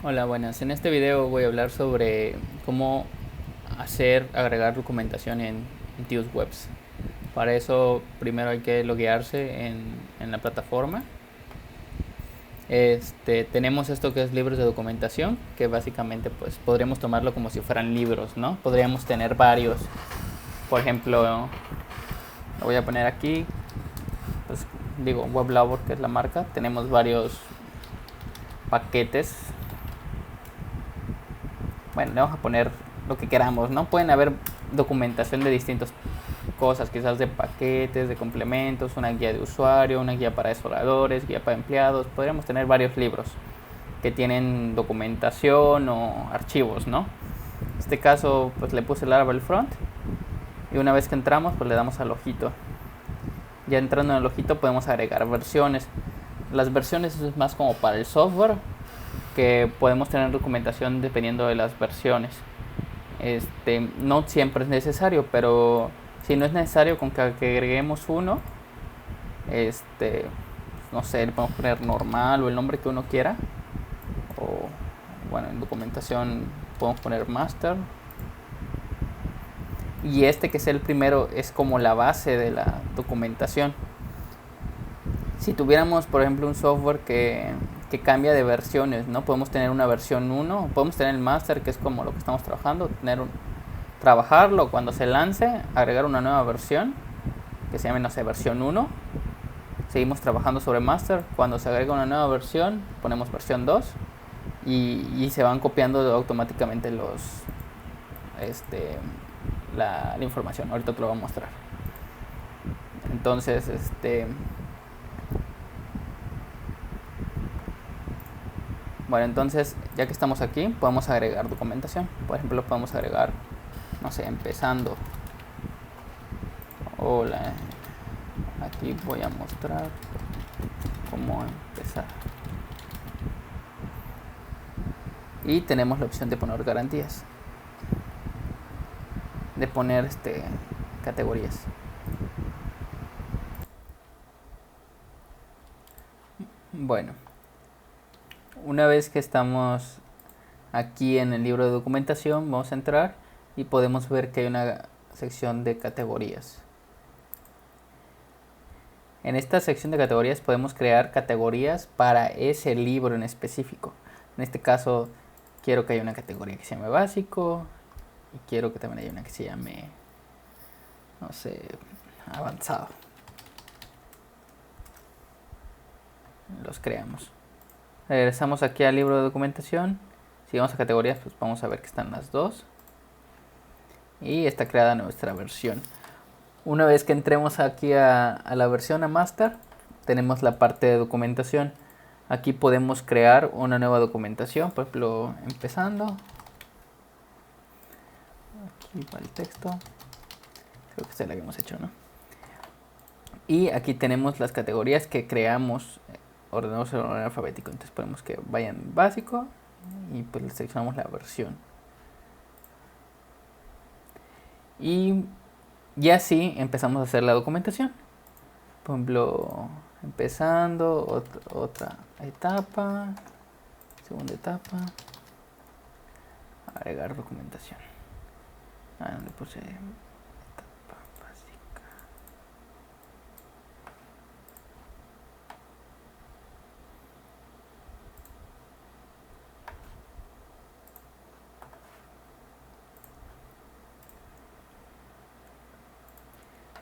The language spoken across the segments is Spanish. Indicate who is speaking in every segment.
Speaker 1: Hola, buenas. En este video voy a hablar sobre cómo agregar documentación en TiusWebs. Para eso primero hay que loguearse en la plataforma. Tenemos esto que es libros de documentación, que básicamente pues podríamos tomarlo como si fueran libros, ¿no? Podríamos tener varios. Por ejemplo, lo voy a poner aquí, pues digo WebLabor, que es la marca. Tenemos varios paquetes. Bueno, le vamos a poner lo que queramos, ¿no? Pueden haber documentación de distintas cosas, quizás de paquetes, de complementos, una guía de usuario, una guía para desarrolladores, guía para empleados. Podríamos tener varios libros que tienen documentación o archivos, ¿no? En este caso, pues le puse Laravel Front y una vez que entramos, pues le damos al ojito. Ya entrando en el ojito podemos agregar versiones. Las versiones es más como para el software, que podemos tener documentación dependiendo de las versiones. No siempre es necesario, pero si no es necesario, con que agreguemos uno, no sé, le podemos poner normal o el nombre que uno quiera. O bueno, en documentación podemos poner master. Y que es el primero es como la base de la documentación. Si tuviéramos, por ejemplo, un software que cambia de versiones, ¿no? Podemos tener una versión 1, podemos tener el master, que es como lo que estamos trabajando, trabajarlo cuando se lance, agregar una nueva versión, que se llame, no sé, versión 1. Seguimos trabajando sobre master, cuando se agrega una nueva versión, ponemos versión 2 y se van copiando automáticamente la información. Ahorita te lo voy a mostrar. Entonces, bueno, entonces ya que estamos aquí, podemos agregar documentación. Por ejemplo, podemos agregar, no sé, empezando. Hola, aquí voy a mostrar cómo empezar. Y tenemos la opción de poner garantías, de poner categorías. Bueno, una vez que estamos aquí en el libro de documentación, vamos a entrar y podemos ver que hay una sección de categorías. En esta sección de categorías podemos crear categorías para ese libro en específico. En este caso quiero que haya una categoría que se llame básico y quiero que también haya una que se llame, no sé, avanzado. Los creamos. Regresamos aquí al libro de documentación. Si vamos a categorías, pues vamos a ver que están las dos. Y está creada nuestra versión. Una vez que entremos aquí a la versión a master, tenemos la parte de documentación. Aquí podemos crear una nueva documentación, por ejemplo, empezando. Aquí va el texto. Creo que esta es la que hemos hecho, ¿no? Y aquí tenemos las categorías que creamos ordenados en orden alfabético. Entonces ponemos que vayan básico y pues le seleccionamos la versión. Y así empezamos a hacer la documentación. Por ejemplo, empezando otra etapa, segunda etapa, agregar documentación. Le puse etapa básica.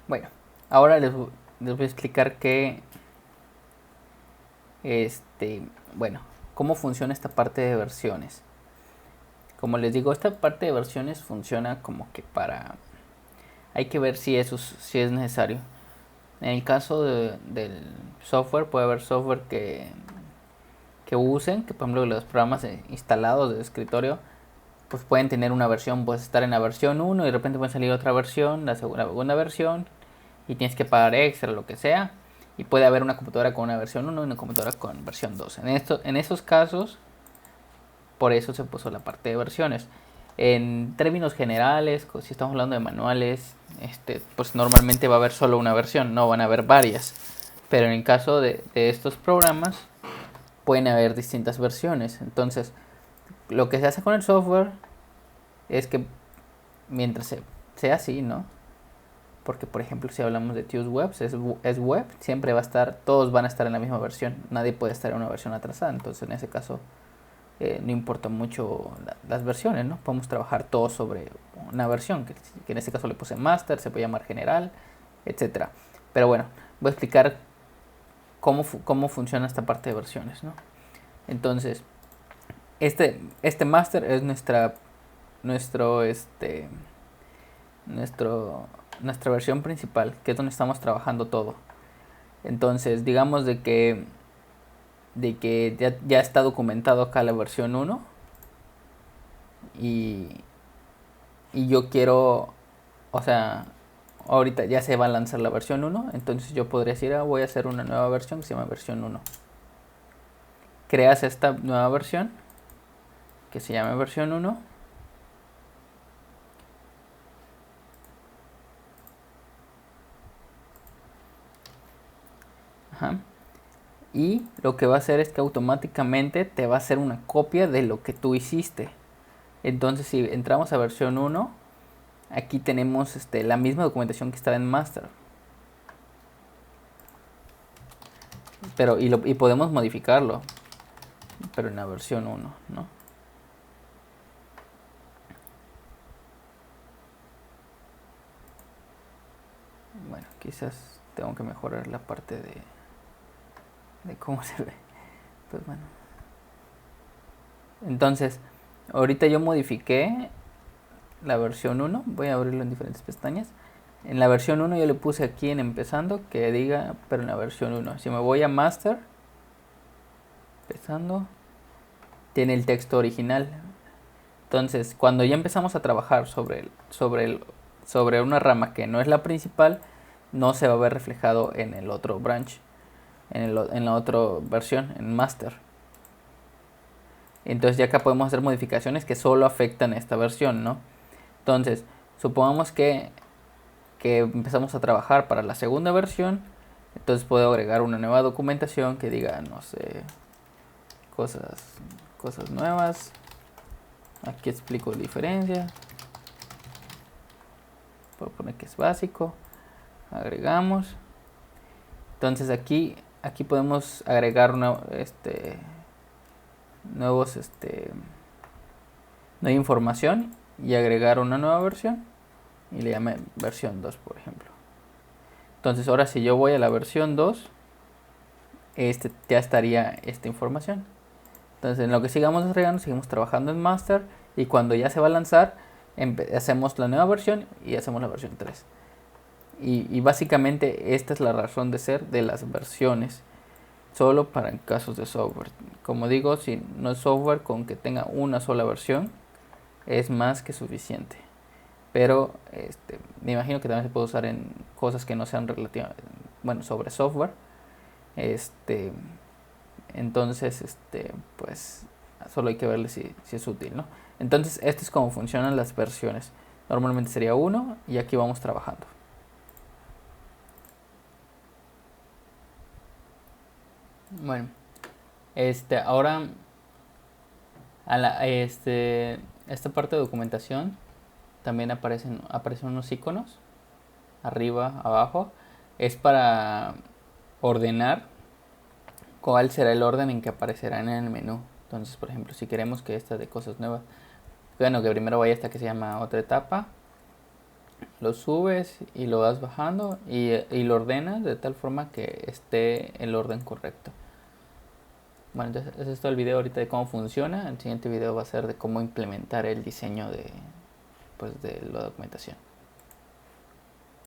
Speaker 1: Bueno, ahora les voy a explicar bueno, cómo funciona esta parte de versiones. Como les digo, esta parte de versiones funciona como que hay que ver si es necesario. En el caso del software, puede haber software que usen, que por ejemplo los programas instalados de escritorio, pues pueden tener una versión, puedes estar en la versión 1 y de repente puede salir otra versión, la segunda versión, y tienes que pagar extra, lo que sea. Y puede haber una computadora con una versión 1 y una computadora con versión 2. En esos casos, por eso se puso la parte de versiones. En términos generales, si estamos hablando de manuales, pues normalmente va a haber solo una versión, no van a haber varias. Pero en el caso de estos programas, pueden haber distintas versiones. Entonces, lo que se hace con el software es que mientras sea así, ¿no? Porque, por ejemplo, si hablamos de TubeWebs, es web, siempre va a estar, todos van a estar en la misma versión. Nadie puede estar en una versión atrasada. Entonces, en ese caso, no importa mucho las versiones, ¿no? Podemos trabajar todos sobre una versión, que en este caso le puse master, se puede llamar general, etcétera. Pero bueno, voy a explicar cómo funciona esta parte de versiones, ¿no? Entonces, este master es nuestra versión principal, que es donde estamos trabajando todo. Entonces, digamos de que ya está documentado acá la versión 1 y yo quiero, o sea, ahorita ya se va a lanzar la versión 1, entonces yo podría decir, voy a hacer una nueva versión que se llama versión 1. Creas esta nueva versión que se llama versión 1. Ajá. Y lo que va a hacer es que automáticamente te va a hacer una copia de lo que tú hiciste. Entonces, si entramos a versión 1, aquí tenemos la misma documentación que estaba en master. Pero, y podemos modificarlo, pero en la versión 1, ¿no? Bueno, quizás tengo que mejorar la parte de cómo se ve. Pues bueno. Entonces, ahorita yo modifiqué la versión 1. Voy a abrirlo en diferentes pestañas. En la versión 1 yo le puse aquí en empezando que diga, pero en la versión 1. Si me voy a master, empezando, tiene el texto original. Entonces, cuando ya empezamos a trabajar sobre una rama que no es la principal, no se va a ver reflejado en el otro branch, en la otra versión, en master. Entonces ya acá podemos hacer modificaciones que solo afectan esta versión, ¿no? Entonces, supongamos que empezamos a trabajar para la segunda versión, entonces puedo agregar una nueva documentación que diga, no sé, cosas nuevas. Aquí explico la diferencia. Puedo poner que es básico. Agregamos. Entonces aquí podemos agregar nueva información y agregar una nueva versión y le llame versión 2, por ejemplo. Entonces ahora si yo voy a la versión 2, ya estaría esta información. Entonces en lo que sigamos agregando, seguimos trabajando en master y cuando ya se va a lanzar, hacemos la nueva versión y hacemos la versión 3. Y básicamente esta es la razón de ser de las versiones, solo para casos de software. Como digo, si no es software, con que tenga una sola versión es más que suficiente. Pero me imagino que también se puede usar en cosas que no sean relativas, bueno, sobre software. Entonces, pues solo hay que verle si es útil, ¿no? Entonces, esto es como funcionan las versiones. Normalmente sería 1 y aquí vamos trabajando. Bueno, ahora esta parte de documentación también aparecen unos iconos arriba, abajo. Es para ordenar cuál será el orden en que aparecerán en el menú. Entonces, por ejemplo, si queremos que esta de cosas nuevas, bueno, que primero vaya esta que se llama otra etapa, lo subes y lo vas bajando y lo ordenas de tal forma que esté el orden correcto. Bueno, entonces ese es todo el video ahorita de cómo funciona. El siguiente video va a ser de cómo implementar el diseño de la documentación.